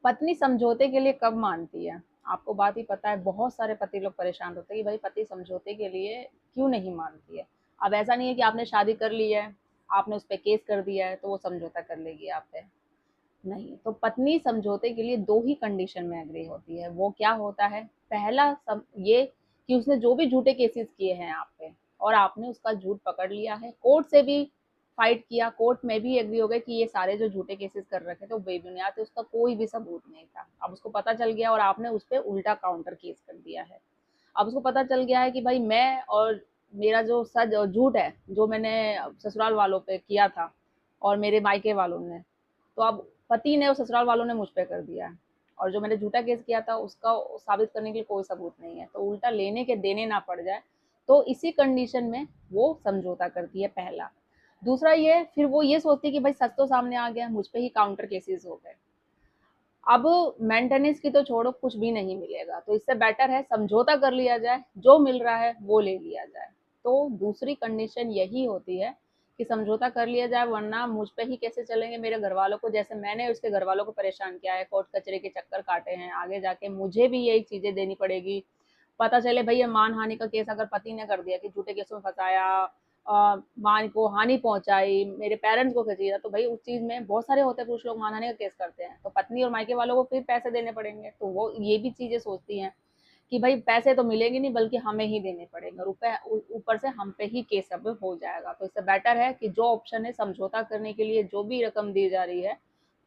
पत्नी समझौते के लिए कब मानती है? आपको बात ही पता है, बहुत सारे पति लोग परेशान होते हैं कि भाई पति समझौते के लिए क्यों नहीं मानती है। अब ऐसा नहीं है कि आपने शादी कर ली है, आपने उस पे केस कर दिया है तो वो समझौता कर लेगी आप पे। नहीं, तो पत्नी समझौते के लिए 2 ही कंडीशन में एग्री होती है। वो क्या होता है? पहला ये कि उसने जो भी झूठे केसेस किए हैं आप पे और आपने उसका झूठ पकड़ लिया है, कोर्ट से भी फाइट किया, कोर्ट में भी एग्री हो गए कि ये सारे जो झूठे केसेस कर रखे थे वो बेबुनियाद थे, उसका कोई भी सबूत नहीं था। अब उसको पता चल गया और आपने उस पे उल्टा काउंटर केस कर दिया है। अब उसको पता चल गया है कि भाई मैं और मेरा जो सच और झूठ है, जो मैंने ससुराल वालों पे किया था और मेरे मायके वालों ने, तो अब पति ने और ससुराल वालों ने मुझ पे कर दिया है और जो मैंने झूठा केस किया था उसका साबित करने के लिए कोई सबूत नहीं है, तो उल्टा लेने के देने ना पड़ जाए, तो इसी कंडीशन में वो समझौता करती है, पहला। दूसरा ये, फिर वो ये सोचती है कि भाई सच तो सामने आ गया, मुझ पे ही काउंटर केसेस हो गए, अब मेंटेनेंस की तो छोड़ो, कुछ भी नहीं मिलेगा, तो इससे बेटर है समझौता कर लिया जाए, जो मिल रहा है वो ले लिया जाए। तो दूसरी कंडीशन यही होती है कि समझौता कर लिया जाए, वरना मुझ पे ही कैसे चलेंगे, मेरे घर वालों को, जैसे मैंने उसके घर वालों को परेशान किया है, कोर्ट कचरे के चक्कर काटे हैं, आगे जाके मुझे भी यही चीजें देनी पड़ेगी। पता चले भाई ये मानहानि का केस अगर पति ने कर दिया कि झूठे केसों में फंसाया, मां को हानि पहुंचाई, मेरे पेरेंट्स को खसीटा, तो भाई उस चीज में बहुत सारे होते हैं पुरुष लोग मानहानि का केस करते हैं, तो पत्नी और मायके वालों को फिर पैसे देने पड़ेंगे, तो वो ये भी चीजें सोचती हैं कि भाई पैसे तो मिलेंगे नहीं, बल्कि हमें ही देने पड़ेंगे, ऊपर से हम पे ही केस अब हो जाएगा। तो इससे बेटर है कि जो ऑप्शन है समझौता करने के लिए, जो भी रकम दी जा रही है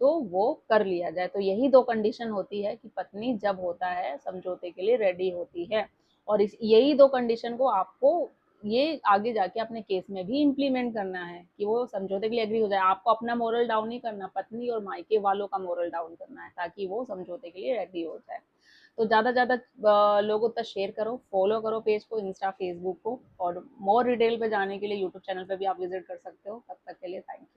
तो वो कर लिया जाए। तो यही दो कंडीशन होती है कि पत्नी जब होता है समझौते के लिए रेडी होती है, और इस यही दो कंडीशन को आपको ये आगे जाके अपने केस में भी इम्प्लीमेंट करना है कि वो समझौते के लिए एग्री हो जाए। आपको अपना मोरल डाउन नहीं करना, पत्नी और मायके वालों का मोरल डाउन करना है, ताकि वो समझौते के लिए रेडी हो जाए। तो ज़्यादा ज़्यादा लोगों तक शेयर करो, फॉलो करो पेज को, इंस्टा फेसबुक को, और मोर डिटेल पे जाने के लिए यूट्यूब चैनल पे भी आप विजिट कर सकते हो। तब तक के लिए थैंक यू।